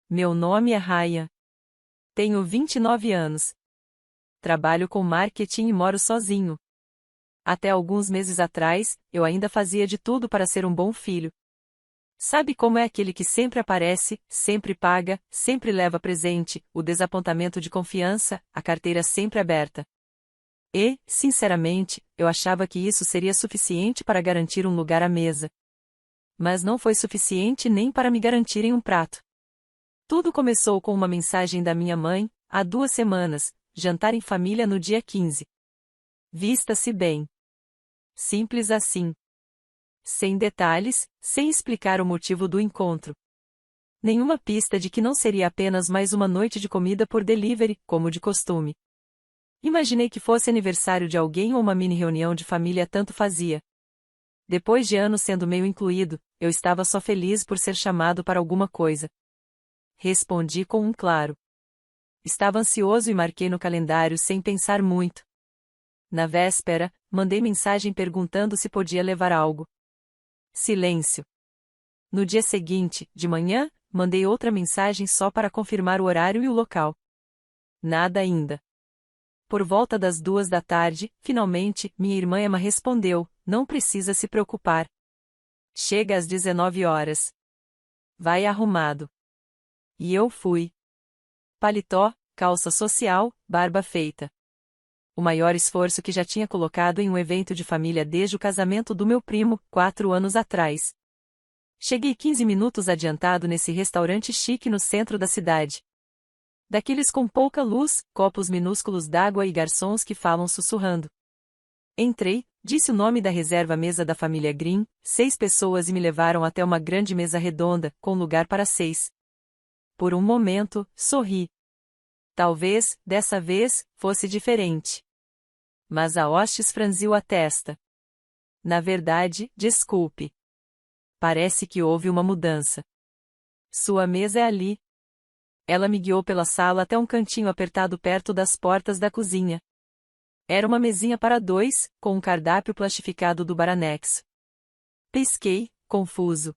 Meu nome é Ryan. Tenho 29 anos. Trabalho com marketing e moro sozinho. Até alguns meses atrás, eu ainda fazia de tudo para ser um bom filho. Sabe como é aquele que sempre aparece, sempre paga, sempre leva presente, o desapontamento de confiança, a carteira sempre aberta. E, sinceramente, eu achava que isso seria suficiente para garantir um lugar à mesa. Mas não foi suficiente nem para me garantirem um prato. Tudo começou com uma mensagem da minha mãe, há 2 semanas, jantar em família no dia 15. Vista-se bem. Simples assim. Sem detalhes, sem explicar o motivo do encontro. Nenhuma pista de que não seria apenas mais uma noite de comida por delivery, como de costume. Imaginei que fosse aniversário de alguém ou uma mini reunião de família, tanto fazia. Depois de anos sendo meio incluído, eu estava só feliz por ser chamado para alguma coisa. Respondi com um claro. Estava ansioso e marquei no calendário sem pensar muito. Na véspera, mandei mensagem perguntando se podia levar algo. Silêncio. No dia seguinte, de manhã, mandei outra mensagem só para confirmar o horário e o local. Nada ainda. Por volta das 2 da tarde, finalmente, minha irmã Emma respondeu: não precisa se preocupar. Chega às 19 horas. Vai arrumado. E eu fui. Paletó, calça social, barba feita. O maior esforço que já tinha colocado em um evento de família desde o casamento do meu primo, 4 anos atrás. Cheguei 15 minutos adiantado nesse restaurante chique no centro da cidade. Daqueles com pouca luz, copos minúsculos d'água e garçons que falam sussurrando. Entrei, disse o nome da reserva mesa da família Green, 6 pessoas e me levaram até uma grande mesa redonda, com lugar para 6. Por um momento, sorri. Talvez, dessa vez, fosse diferente. Mas a hostes franziu a testa. Na verdade, desculpe. Parece que houve uma mudança. Sua mesa é ali. Ela me guiou pela sala até um cantinho apertado perto das portas da cozinha. Era uma mesinha para 2, com um cardápio plastificado do Baranex. Pisquei, confuso.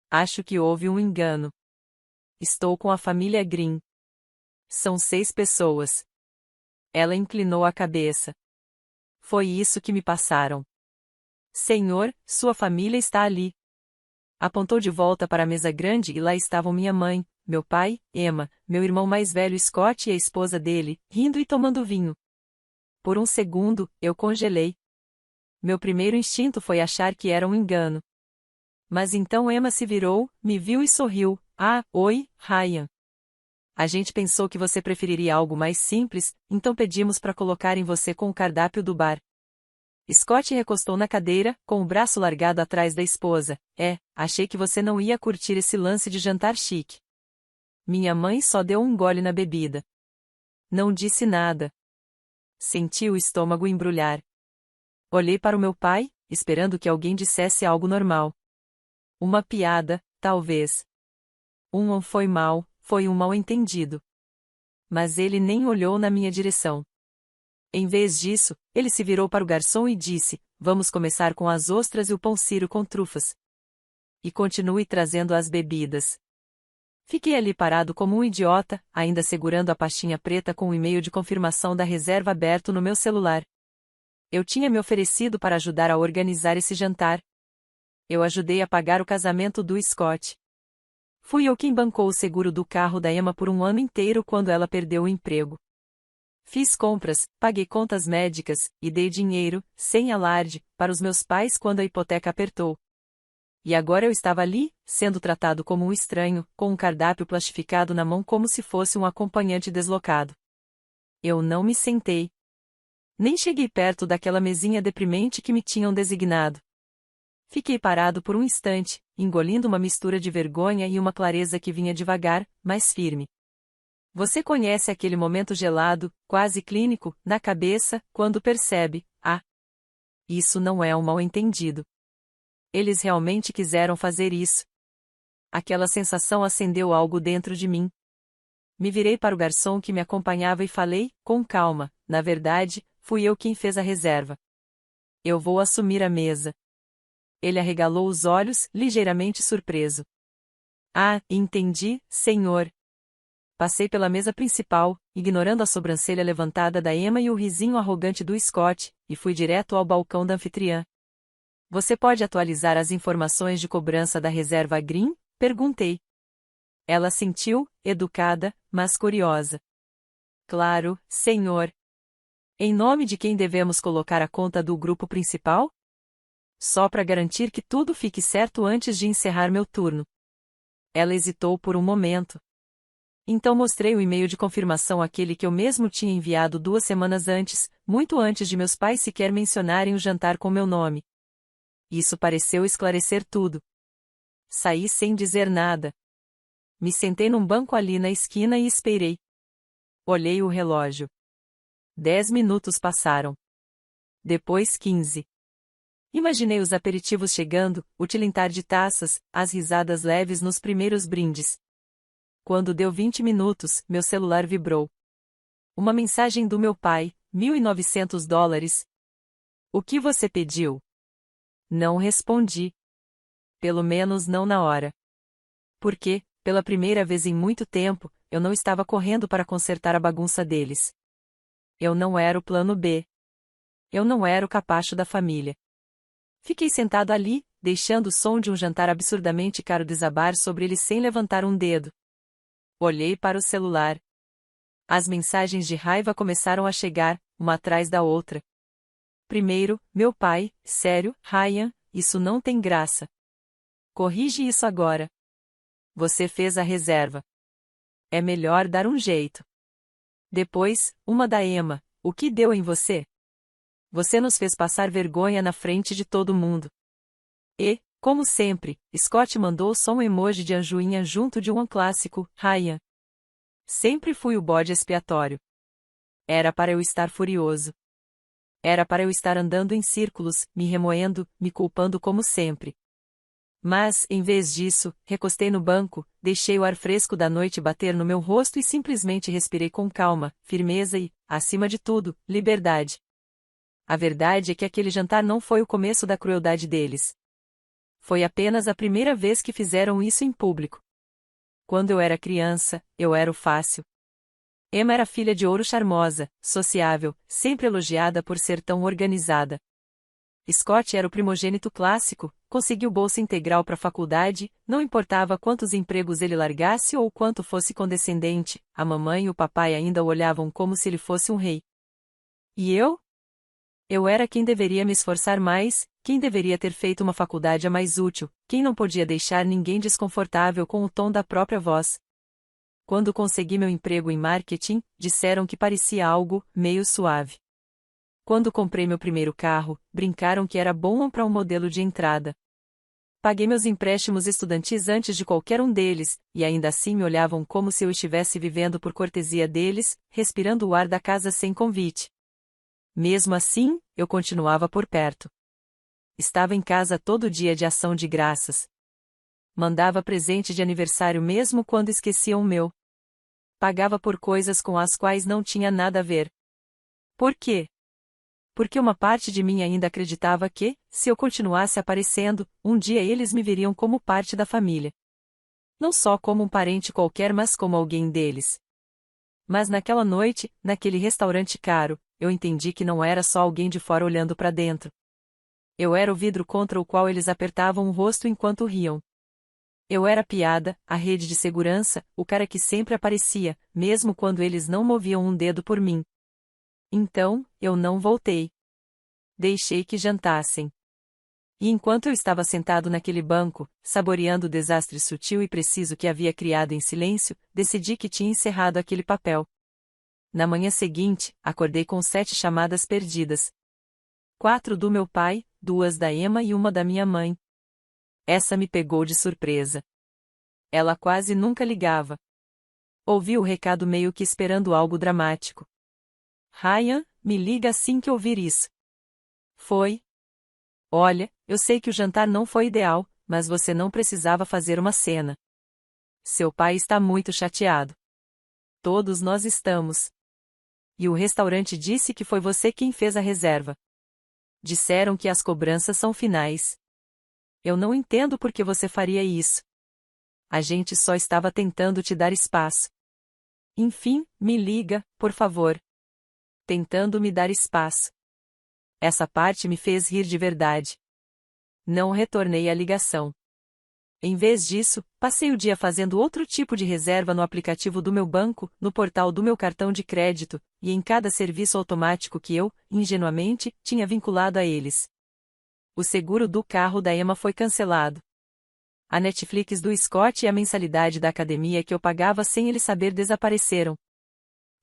Acho que houve um engano. Estou com a família Green. São 6 pessoas. Ela inclinou a cabeça. Foi isso que me passaram. Senhor, sua família está ali. Apontou de volta para a mesa grande e lá estavam minha mãe, meu pai, Emma, meu irmão mais velho Scott e a esposa dele, rindo e tomando vinho. Por um segundo, eu congelei. Meu primeiro instinto foi achar que era um engano. Mas então Emma se virou, me viu e sorriu. Ah, oi, Ryan. A gente pensou que você preferiria algo mais simples, então pedimos para colocarem você com o cardápio do bar. Scott recostou na cadeira, com o braço largado atrás da esposa. Achei que você não ia curtir esse lance de jantar chique. Minha mãe só deu um gole na bebida. Não disse nada. Senti o estômago embrulhar. Olhei para o meu pai, esperando que alguém dissesse algo normal. Uma piada, talvez. Foi um mal-entendido. Mas ele nem olhou na minha direção. Em vez disso, ele se virou para o garçom e disse: vamos começar com as ostras e o pão sírio com trufas. E continue trazendo as bebidas. Fiquei ali parado como um idiota, ainda segurando a pastinha preta com o e-mail de confirmação da reserva aberto no meu celular. Eu tinha me oferecido para ajudar a organizar esse jantar. Eu ajudei a pagar o casamento do Scott. Fui eu quem bancou o seguro do carro da Emma por um ano inteiro quando ela perdeu o emprego. Fiz compras, paguei contas médicas, e dei dinheiro, sem alarde, para os meus pais quando a hipoteca apertou. E agora eu estava ali, sendo tratado como um estranho, com um cardápio plastificado na mão como se fosse um acompanhante deslocado. Eu não me sentei. Nem cheguei perto daquela mesinha deprimente que me tinham designado. Fiquei parado por um instante, engolindo uma mistura de vergonha e uma clareza que vinha devagar, mas firme. Você conhece aquele momento gelado, quase clínico, na cabeça, quando percebe: isso não é um mal-entendido. Eles realmente quiseram fazer isso. Aquela sensação acendeu algo dentro de mim. Me virei para o garçom que me acompanhava e falei, com calma: na verdade, fui eu quem fez a reserva. Eu vou assumir a mesa. Ele arregalou os olhos, ligeiramente surpreso. Ah, entendi, senhor. Passei pela mesa principal, ignorando a sobrancelha levantada da Emma e o risinho arrogante do Scott, e fui direto ao balcão da anfitriã. Você pode atualizar as informações de cobrança da reserva Green? Perguntei. Ela assentiu, educada, mas curiosa. Claro, senhor. Em nome de quem devemos colocar a conta do grupo principal? Só para garantir que tudo fique certo antes de encerrar meu turno. Ela hesitou por um momento. Então mostrei o e-mail de confirmação, aquele que eu mesmo tinha enviado 2 semanas antes, muito antes de meus pais sequer mencionarem o jantar com meu nome. Isso pareceu esclarecer tudo. Saí sem dizer nada. Me sentei num banco ali na esquina e esperei. Olhei o relógio. 10 minutos passaram. Depois 15. Imaginei os aperitivos chegando, o tilintar de taças, as risadas leves nos primeiros brindes. Quando deu 20 minutos, meu celular vibrou. Uma mensagem do meu pai, $1.900. O que você pediu? Não respondi. Pelo menos não na hora. Porque, pela primeira vez em muito tempo, eu não estava correndo para consertar a bagunça deles. Eu não era o plano B. Eu não era o capacho da família. Fiquei sentado ali, deixando o som de um jantar absurdamente caro desabar sobre ele sem levantar um dedo. Olhei para o celular. As mensagens de raiva começaram a chegar, uma atrás da outra. Primeiro, meu pai: sério, Ryan, isso não tem graça. Corrige isso agora. Você fez a reserva. É melhor dar um jeito. Depois, uma da Emma: o que deu em você? Você nos fez passar vergonha na frente de todo mundo. E, como sempre, Scott mandou só um emoji de anjoinha junto de um clássico, Ryan. Sempre fui o bode expiatório. Era para eu estar furioso. Era para eu estar andando em círculos, me remoendo, me culpando como sempre. Mas, em vez disso, recostei no banco, deixei o ar fresco da noite bater no meu rosto e simplesmente respirei com calma, firmeza e, acima de tudo, liberdade. A verdade é que aquele jantar não foi o começo da crueldade deles. Foi apenas a primeira vez que fizeram isso em público. Quando eu era criança, eu era o fácil. Emma era filha de ouro, charmosa, sociável, sempre elogiada por ser tão organizada. Scott era o primogênito clássico, conseguiu bolsa integral para a faculdade, não importava quantos empregos ele largasse ou quanto fosse condescendente, a mamãe e o papai ainda o olhavam como se ele fosse um rei. E eu? Eu era quem deveria me esforçar mais, quem deveria ter feito uma faculdade mais útil, quem não podia deixar ninguém desconfortável com o tom da própria voz. Quando consegui meu emprego em marketing, disseram que parecia algo meio suave. Quando comprei meu primeiro carro, brincaram que era bom para um modelo de entrada. Paguei meus empréstimos estudantis antes de qualquer um deles, e ainda assim me olhavam como se eu estivesse vivendo por cortesia deles, respirando o ar da casa sem convite. Mesmo assim, eu continuava por perto. Estava em casa todo dia de ação de graças. Mandava presente de aniversário mesmo quando esqueciam o meu. Pagava por coisas com as quais não tinha nada a ver. Por quê? Porque uma parte de mim ainda acreditava que, se eu continuasse aparecendo, um dia eles me veriam como parte da família. Não só como um parente qualquer, mas como alguém deles. Mas naquela noite, naquele restaurante caro, eu entendi que não era só alguém de fora olhando para dentro. Eu era o vidro contra o qual eles apertavam o rosto enquanto riam. Eu era a piada, a rede de segurança, o cara que sempre aparecia, mesmo quando eles não moviam um dedo por mim. Então, eu não voltei. Deixei que jantassem. E enquanto eu estava sentado naquele banco, saboreando o desastre sutil e preciso que havia criado em silêncio, decidi que tinha encerrado aquele papel. Na manhã seguinte, acordei com 7 chamadas perdidas. 4 do meu pai, 2 da Emma e uma da minha mãe. Essa me pegou de surpresa. Ela quase nunca ligava. Ouvi o recado meio que esperando algo dramático. Ryan, me liga assim que ouvir isso. Foi. Olha, eu sei que o jantar não foi ideal, mas você não precisava fazer uma cena. Seu pai está muito chateado. Todos nós estamos. E o restaurante disse que foi você quem fez a reserva. Disseram que as cobranças são finais. Eu não entendo por que você faria isso. A gente só estava tentando te dar espaço. Enfim, me liga, por favor. Tentando me dar espaço. Essa parte me fez rir de verdade. Não retornei a ligação. Em vez disso, passei o dia fazendo outro tipo de reserva no aplicativo do meu banco, no portal do meu cartão de crédito, e em cada serviço automático que eu, ingenuamente, tinha vinculado a eles. O seguro do carro da Emma foi cancelado. A Netflix do Scott e a mensalidade da academia que eu pagava sem ele saber desapareceram.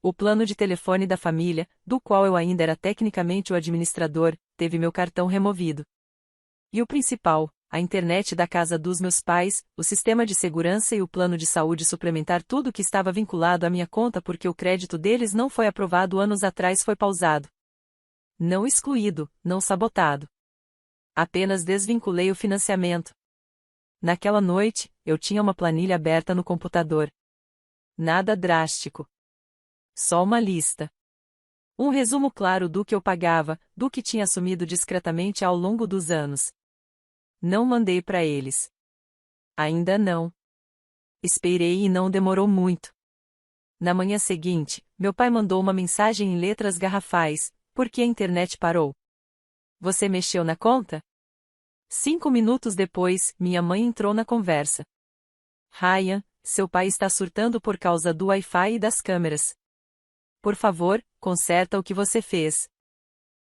O plano de telefone da família, do qual eu ainda era tecnicamente o administrador, teve meu cartão removido. E o principal, a internet da casa dos meus pais, o sistema de segurança e o plano de saúde suplementar, tudo que estava vinculado à minha conta porque o crédito deles não foi aprovado anos atrás foi pausado. Não excluído, não sabotado. Apenas desvinculei o financiamento. Naquela noite, eu tinha uma planilha aberta no computador. Nada drástico. Só uma lista. Um resumo claro do que eu pagava, do que tinha assumido discretamente ao longo dos anos. Não mandei para eles. Ainda não. Esperei e não demorou muito. Na manhã seguinte, meu pai mandou uma mensagem em letras garrafais: "Por que a internet parou? Você mexeu na conta?" 5 minutos depois, minha mãe entrou na conversa. "Ryan, seu pai está surtando por causa do Wi-Fi e das câmeras. Por favor, conserta o que você fez."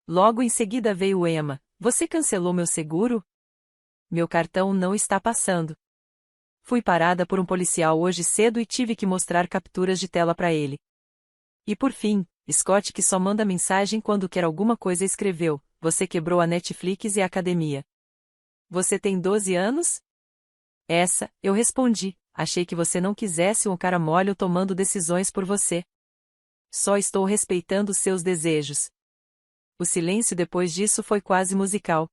Logo em seguida veio Emma: "Você cancelou meu seguro? Meu cartão não está passando." Fui parada por um policial hoje cedo e tive que mostrar capturas de tela para ele. E por fim, Scott, que só manda mensagem quando quer alguma coisa, escreveu: "Você quebrou a Netflix e a academia. Você tem 12 anos?" Eu respondi: "Achei que você não quisesse um cara mole tomando decisões por você. Só estou respeitando seus desejos." O silêncio depois disso foi quase musical.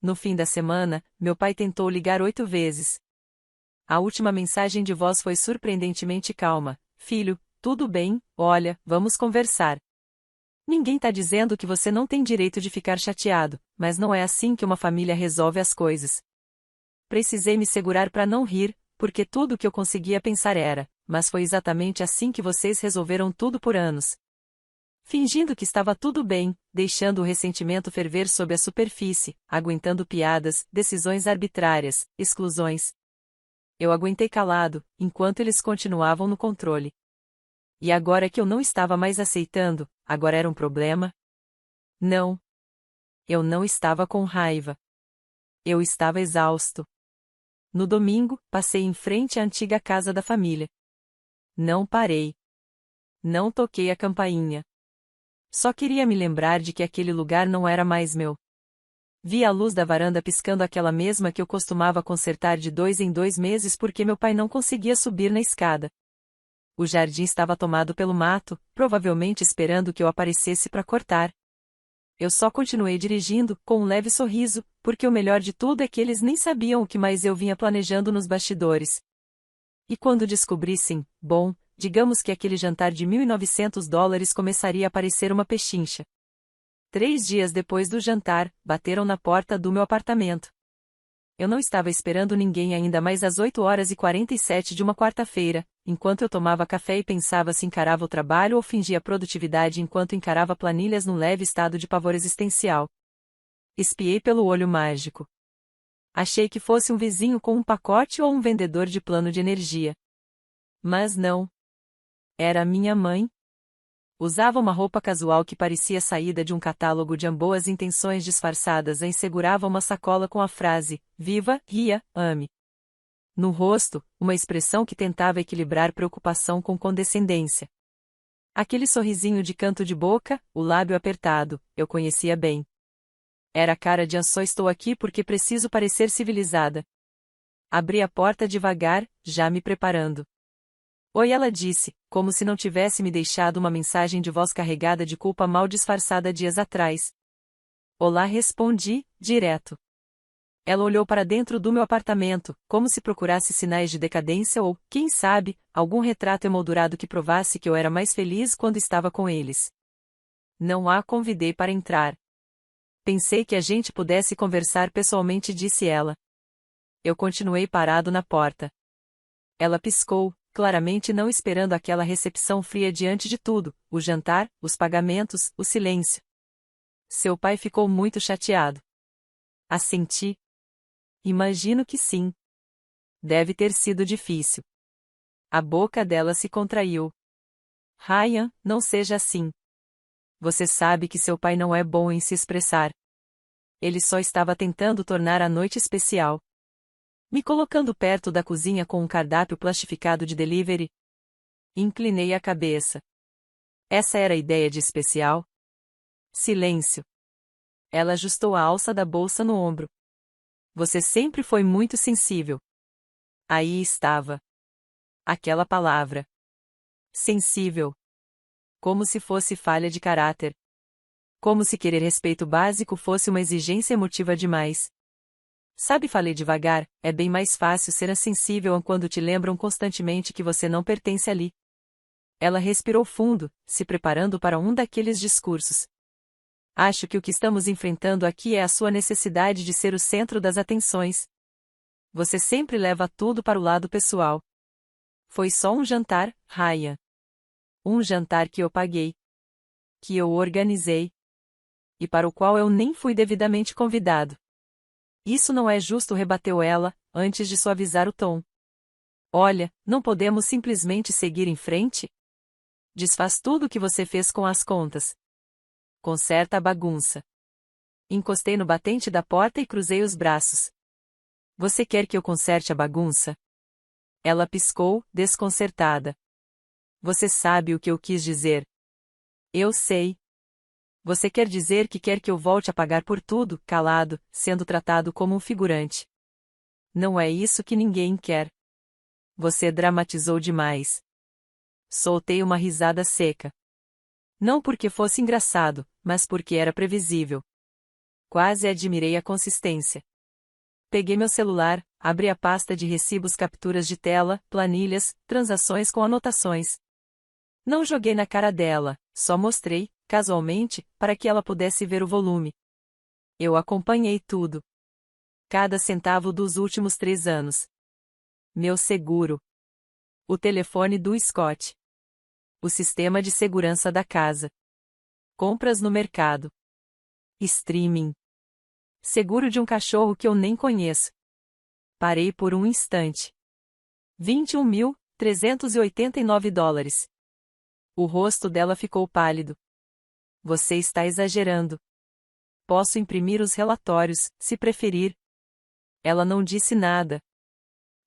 No fim da semana, meu pai tentou ligar 8 vezes. A última mensagem de voz foi surpreendentemente calma: "Filho, tudo bem, olha, vamos conversar. Ninguém tá dizendo que você não tem direito de ficar chateado, mas não é assim que uma família resolve as coisas." Precisei me segurar para não rir, porque tudo o que eu conseguia pensar era: "Mas foi exatamente assim que vocês resolveram tudo por anos." Fingindo que estava tudo bem, deixando o ressentimento ferver sob a superfície, aguentando piadas, decisões arbitrárias, exclusões. Eu aguentei calado, enquanto eles continuavam no controle. E agora que eu não estava mais aceitando, agora era um problema? Não. Eu não estava com raiva. Eu estava exausto. No domingo, passei em frente à antiga casa da família. Não parei. Não toquei a campainha. Só queria me lembrar de que aquele lugar não era mais meu. Vi a luz da varanda piscando, aquela mesma que eu costumava consertar de 2 em 2 meses porque meu pai não conseguia subir na escada. O jardim estava tomado pelo mato, provavelmente esperando que eu aparecesse para cortar. Eu só continuei dirigindo, com um leve sorriso, porque o melhor de tudo é que eles nem sabiam o que mais eu vinha planejando nos bastidores. E quando descobrissem, bom, digamos que aquele jantar de $1.900 começaria a parecer uma pechincha. 3 dias depois do jantar, bateram na porta do meu apartamento. Eu não estava esperando ninguém ainda mais às 8h47 de uma quarta-feira, enquanto eu tomava café e pensava se encarava o trabalho ou fingia produtividade enquanto encarava planilhas num leve estado de pavor existencial. Espiei pelo olho mágico. Achei que fosse um vizinho com um pacote ou um vendedor de plano de energia. Mas não. Era minha mãe. Usava uma roupa casual que parecia saída de um catálogo de boas intenções disfarçadas e segurava uma sacola com a frase: "Viva, ria, ame." No rosto, uma expressão que tentava equilibrar preocupação com condescendência. Aquele sorrisinho de canto de boca, o lábio apertado, eu conhecia bem. Era a cara de só estou aqui porque preciso parecer civilizada. Abri a porta devagar, já me preparando. "Oi", ela disse, como se não tivesse me deixado uma mensagem de voz carregada de culpa mal disfarçada dias atrás. "Olá", respondi, direto. Ela olhou para dentro do meu apartamento, como se procurasse sinais de decadência ou, quem sabe, algum retrato emoldurado que provasse que eu era mais feliz quando estava com eles. Não a convidei para entrar. "Pensei que a gente pudesse conversar pessoalmente", disse ela. Eu continuei parado na porta. Ela piscou, claramente não esperando aquela recepção fria diante de tudo, o jantar, os pagamentos, o silêncio. Seu pai ficou muito chateado. Assenti. Imagino que sim. Deve ter sido difícil. A boca dela se contraiu. Ryan, não seja assim. Você sabe que seu pai não é bom em se expressar. Ele só estava tentando tornar a noite especial. Me colocando perto da cozinha com um cardápio plastificado de delivery. Inclinei a cabeça. Essa era a ideia de especial? Silêncio. Ela ajustou a alça da bolsa no ombro. Você sempre foi muito sensível. Aí estava. Aquela palavra. Sensível. Como se fosse falha de caráter. Como se querer respeito básico fosse uma exigência emotiva demais. Sabe, falei devagar, é bem mais fácil ser insensível quando te lembram constantemente que você não pertence ali. Ela respirou fundo, se preparando para um daqueles discursos. Acho que o que estamos enfrentando aqui é a sua necessidade de ser o centro das atenções. Você sempre leva tudo para o lado pessoal. Foi só um jantar, Ryan. Um jantar que eu paguei. Que eu organizei. E para o qual eu nem fui devidamente convidado. Isso não é justo, rebateu ela, antes de suavizar o tom. Olha, não podemos simplesmente seguir em frente? Desfaz tudo o que você fez com as contas. Conserta a bagunça. Encostei no batente da porta e cruzei os braços. Você quer que eu conserte a bagunça? Ela piscou, desconcertada. Você sabe o que eu quis dizer. Eu sei. Você quer dizer que quer que eu volte a pagar por tudo, calado, sendo tratado como um figurante. Não é isso que ninguém quer. Você dramatizou demais. Soltei uma risada seca. Não porque fosse engraçado, mas porque era previsível. Quase admirei a consistência. Peguei meu celular, abri a pasta de recibos, capturas de tela, planilhas, transações com anotações. Não joguei na cara dela, só mostrei, casualmente, para que ela pudesse ver o volume. Eu acompanhei tudo. Cada centavo dos últimos 3 anos. Meu seguro. O telefone do Scott. O sistema de segurança da casa. Compras no mercado. Streaming. Seguro de um cachorro que eu nem conheço. Parei por um instante. $21.389. O rosto dela ficou pálido. Você está exagerando. Posso imprimir os relatórios, se preferir. Ela não disse nada.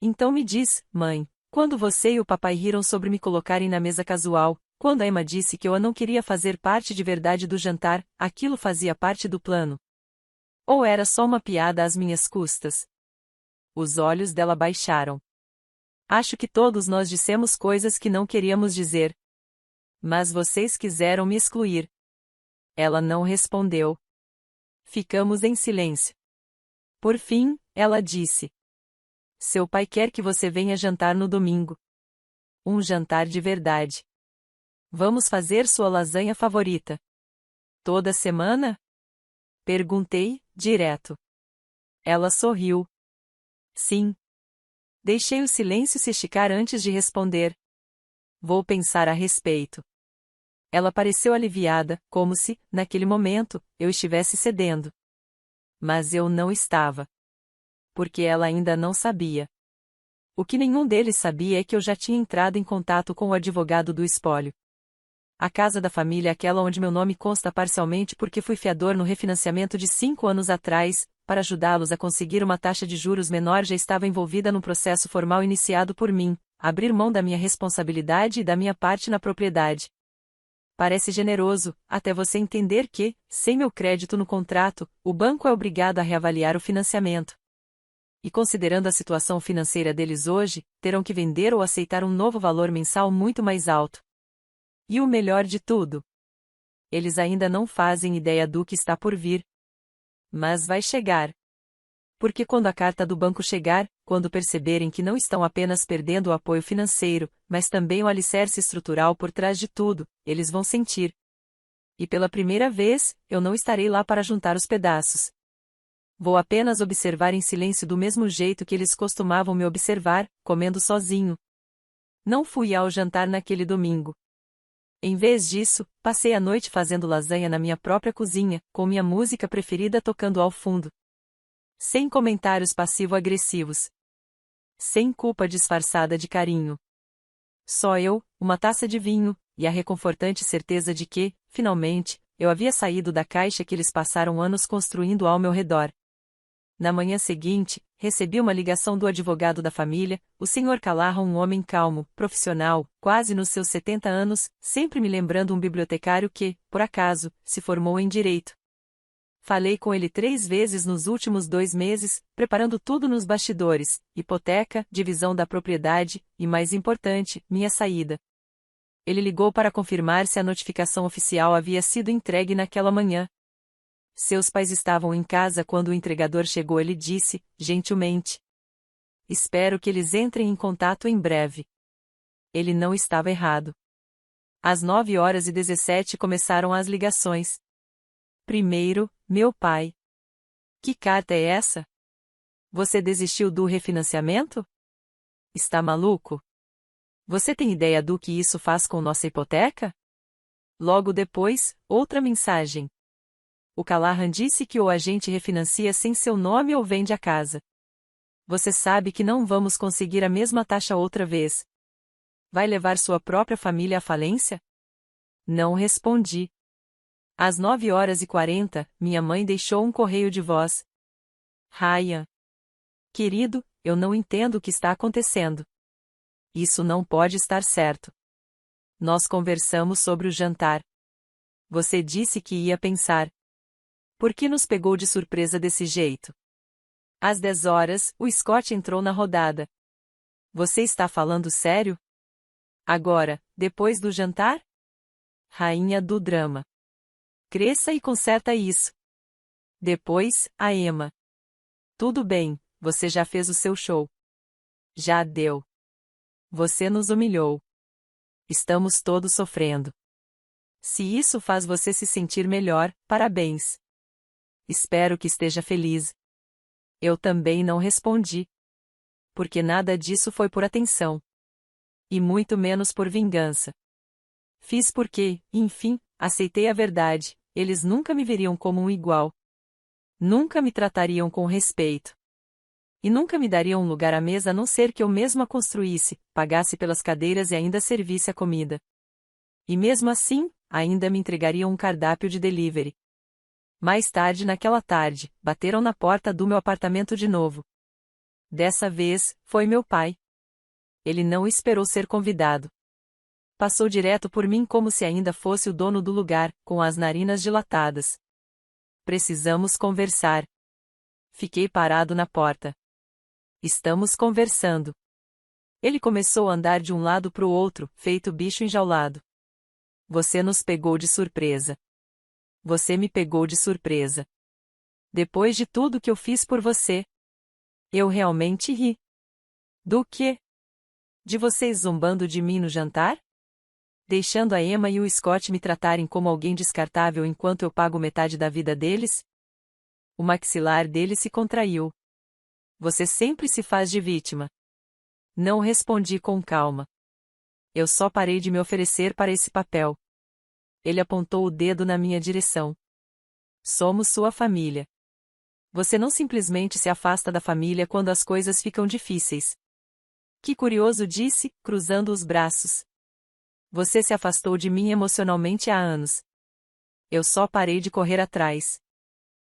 Então me diz, mãe, quando você e o papai riram sobre me colocarem na mesa casual, quando a Emma disse que eu não queria fazer parte de verdade do jantar, aquilo fazia parte do plano? Ou era só uma piada às minhas custas? Os olhos dela baixaram. Acho que todos nós dissemos coisas que não queríamos dizer. Mas vocês quiseram me excluir. Ela não respondeu. Ficamos em silêncio. Por fim, ela disse. Seu pai quer que você venha jantar no domingo. Um jantar de verdade. Vamos fazer sua lasanha favorita. Toda semana? Perguntei, direto. Ela sorriu. Sim. Deixei o silêncio se esticar antes de responder. Vou pensar a respeito. Ela pareceu aliviada, como se, naquele momento, eu estivesse cedendo. Mas eu não estava. Porque ela ainda não sabia. O que nenhum deles sabia é que eu já tinha entrado em contato com o advogado do espólio. A casa da família é aquela onde meu nome consta parcialmente porque fui fiador no refinanciamento de 5 anos atrás, para ajudá-los a conseguir uma taxa de juros menor, já estava envolvida num processo formal iniciado por mim, abrir mão da minha responsabilidade e da minha parte na propriedade. Parece generoso, até você entender que, sem meu crédito no contrato, o banco é obrigado a reavaliar o financiamento. E considerando a situação financeira deles hoje, terão que vender ou aceitar um novo valor mensal muito mais alto. E o melhor de tudo? Eles ainda não fazem ideia do que está por vir. Mas vai chegar. Porque quando a carta do banco chegar, quando perceberem que não estão apenas perdendo o apoio financeiro, mas também o alicerce estrutural por trás de tudo, eles vão sentir. E pela primeira vez, eu não estarei lá para juntar os pedaços. Vou apenas observar em silêncio do mesmo jeito que eles costumavam me observar, comendo sozinho. Não fui ao jantar naquele domingo. Em vez disso, passei a noite fazendo lasanha na minha própria cozinha, com minha música preferida tocando ao fundo. Sem comentários passivo-agressivos. Sem culpa disfarçada de carinho. Só eu, uma taça de vinho, e a reconfortante certeza de que, finalmente, eu havia saído da caixa que eles passaram anos construindo ao meu redor. Na manhã seguinte, recebi uma ligação do advogado da família, o Sr. Callahan, um homem calmo, profissional, quase nos seus 70 anos, sempre me lembrando um bibliotecário que, por acaso, se formou em direito. Falei com ele 3 vezes nos últimos 2 meses, preparando tudo nos bastidores, hipoteca, divisão da propriedade, e mais importante, minha saída. Ele ligou para confirmar se a notificação oficial havia sido entregue naquela manhã. Seus pais estavam em casa quando o entregador chegou. Ele disse, gentilmente: espero que eles entrem em contato em breve. Ele não estava errado. Às 9h17 começaram as ligações. Primeiro, meu pai. Que carta é essa? Você desistiu do refinanciamento? Está maluco? Você tem ideia do que isso faz com nossa hipoteca? Logo depois, outra mensagem. O Callahan disse que ou a gente refinancia sem seu nome ou vende a casa. Você sabe que não vamos conseguir a mesma taxa outra vez. Vai levar sua própria família à falência? Não respondi. Às 9h40, minha mãe deixou um correio de voz. Ryan. Querido, eu não entendo o que está acontecendo. Isso não pode estar certo. Nós conversamos sobre o jantar. Você disse que ia pensar. Por que nos pegou de surpresa desse jeito? Às 10h, o Scott entrou na rodada. Você está falando sério? Agora, depois do jantar? Rainha do drama. Cresça e conserta isso. Depois, a Emma. Tudo bem, você já fez o seu show. Já deu. Você nos humilhou. Estamos todos sofrendo. Se isso faz você se sentir melhor, parabéns. Espero que esteja feliz. Eu também não respondi. Porque nada disso foi por atenção. E muito menos por vingança. Fiz porque, enfim, aceitei a verdade, eles nunca me veriam como um igual. Nunca me tratariam com respeito. E nunca me dariam um lugar à mesa a não ser que eu mesma construísse, pagasse pelas cadeiras e ainda servisse a comida. E mesmo assim, ainda me entregariam um cardápio de delivery. Mais tarde naquela tarde, bateram na porta do meu apartamento de novo. Dessa vez, foi meu pai. Ele não esperou ser convidado. Passou direto por mim como se ainda fosse o dono do lugar, com as narinas dilatadas. Precisamos conversar. Fiquei parado na porta. Estamos conversando. Ele começou a andar de um lado para o outro, feito bicho enjaulado. Você nos pegou de surpresa. Você me pegou de surpresa. Depois de tudo que eu fiz por você. Eu realmente ri. Do quê? De vocês zombando de mim no jantar? Deixando a Emma e o Scott me tratarem como alguém descartável enquanto eu pago metade da vida deles? O maxilar dele se contraiu. Você sempre se faz de vítima. Não respondi com calma. Eu só parei de me oferecer para esse papel. Ele apontou o dedo na minha direção. Somos sua família. Você não simplesmente se afasta da família quando as coisas ficam difíceis. Que curioso, disse, cruzando os braços. Você se afastou de mim emocionalmente há anos. Eu só parei de correr atrás.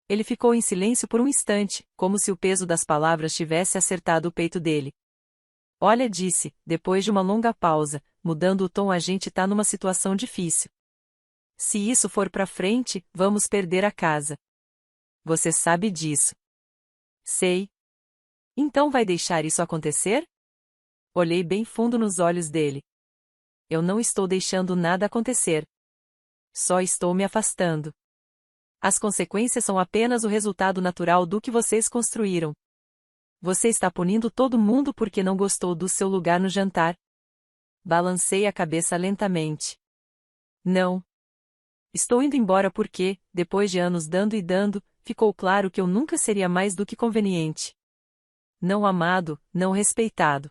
Ele ficou em silêncio por um instante, como se o peso das palavras tivesse acertado o peito dele. Olha, disse, depois de uma longa pausa, mudando o tom, a gente tá numa situação difícil. Se isso for pra frente, vamos perder a casa. Você sabe disso. Sei. Então vai deixar isso acontecer? Olhei bem fundo nos olhos dele. Eu não estou deixando nada acontecer. Só estou me afastando. As consequências são apenas o resultado natural do que vocês construíram. Você está punindo todo mundo porque não gostou do seu lugar no jantar. Balancei a cabeça lentamente. Não. Estou indo embora porque, depois de anos dando e dando, ficou claro que eu nunca seria mais do que conveniente. Não amado, não respeitado.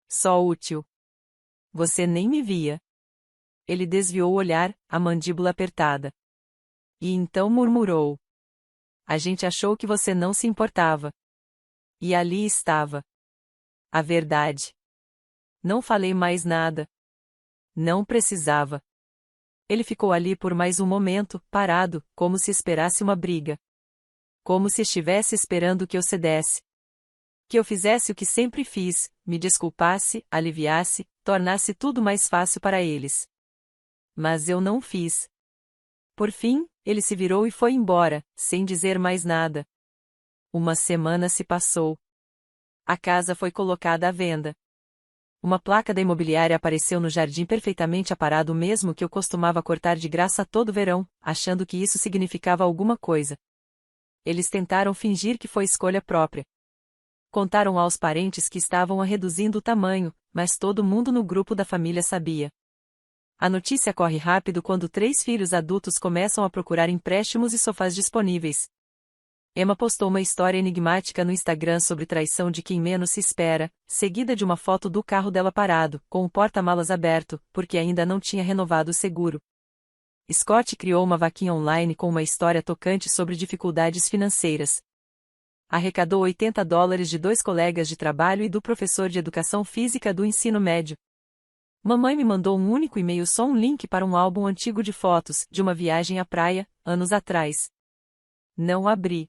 Só útil. Você nem me via. Ele desviou o olhar, a mandíbula apertada. E então murmurou. A gente achou que você não se importava. E ali estava. A verdade. Não falei mais nada. Não precisava. Ele ficou ali por mais um momento, parado, como se esperasse uma briga. Como se estivesse esperando que eu cedesse. Que eu fizesse o que sempre fiz, me desculpasse, aliviasse, tornasse tudo mais fácil para eles. Mas eu não fiz. Por fim, ele se virou e foi embora, sem dizer mais nada. Uma semana se passou. A casa foi colocada à venda. Uma placa da imobiliária apareceu no jardim perfeitamente aparado, o mesmo que eu costumava cortar de graça todo verão, achando que isso significava alguma coisa. Eles tentaram fingir que foi escolha própria. Contaram aos parentes que estavam a reduzindo o tamanho, mas todo mundo no grupo da família sabia. A notícia corre rápido quando 3 filhos adultos começam a procurar empréstimos e sofás disponíveis. Emma postou uma história enigmática no Instagram sobre traição de quem menos se espera, seguida de uma foto do carro dela parado, com o porta-malas aberto, porque ainda não tinha renovado o seguro. Scott criou uma vaquinha online com uma história tocante sobre dificuldades financeiras. Arrecadou $80 de 2 colegas de trabalho e do professor de educação física do ensino médio. Mamãe me mandou um único e-mail, só um link para um álbum antigo de fotos, de uma viagem à praia, anos atrás. Não abri.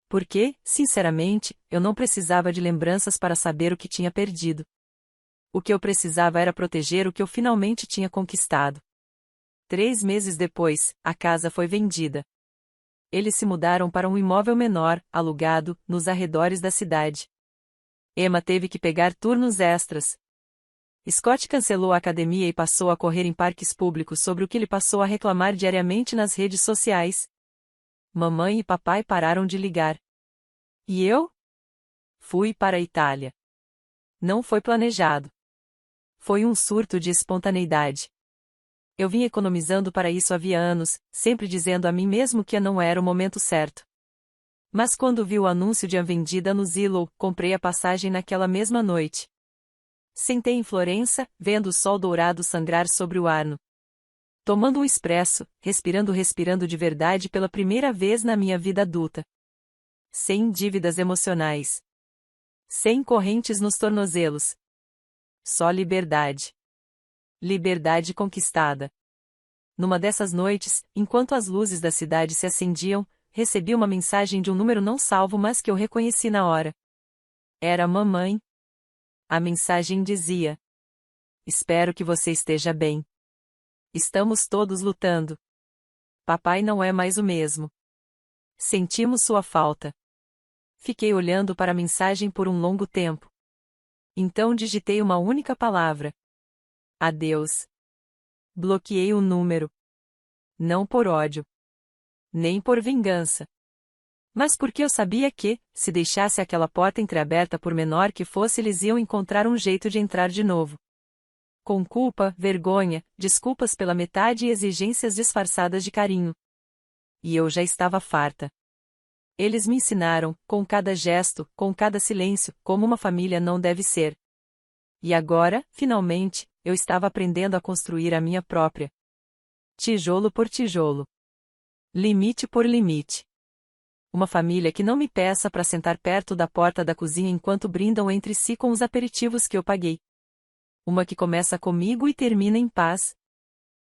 Porque, sinceramente, eu não precisava de lembranças para saber o que tinha perdido. O que eu precisava era proteger o que eu finalmente tinha conquistado. 3 meses depois, a casa foi vendida. Eles se mudaram para um imóvel menor, alugado, nos arredores da cidade. Emma teve que pegar turnos extras. Scott cancelou a academia e passou a correr em parques públicos, sobre o que ele passou a reclamar diariamente nas redes sociais. Mamãe e papai pararam de ligar. E eu? Fui para a Itália. Não foi planejado. Foi um surto de espontaneidade. Eu vim economizando para isso havia anos, sempre dizendo a mim mesmo que não era o momento certo. Mas quando vi o anúncio de a vendida no Zillow, comprei a passagem naquela mesma noite. Sentei em Florença, vendo o sol dourado sangrar sobre o Arno. Tomando um expresso, respirando de verdade pela primeira vez na minha vida adulta. Sem dívidas emocionais. Sem correntes nos tornozelos. Só liberdade. Liberdade conquistada. Numa dessas noites, enquanto as luzes da cidade se acendiam, recebi uma mensagem de um número não salvo, mas que eu reconheci na hora. Era mamãe. A mensagem dizia: espero que você esteja bem. Estamos todos lutando. Papai não é mais o mesmo. Sentimos sua falta. Fiquei olhando para a mensagem por um longo tempo. Então digitei uma única palavra. Adeus. Bloqueei o número. Não por ódio. Nem por vingança. Mas porque eu sabia que, se deixasse aquela porta entreaberta por menor que fosse, eles iam encontrar um jeito de entrar de novo. Com culpa, vergonha, desculpas pela metade e exigências disfarçadas de carinho. E eu já estava farta. Eles me ensinaram, com cada gesto, com cada silêncio, como uma família não deve ser. E agora, finalmente, eu estava aprendendo a construir a minha própria. Tijolo por tijolo. Limite por limite. Uma família que não me peça para sentar perto da porta da cozinha enquanto brindam entre si com os aperitivos que eu paguei. Uma que começa comigo e termina em paz,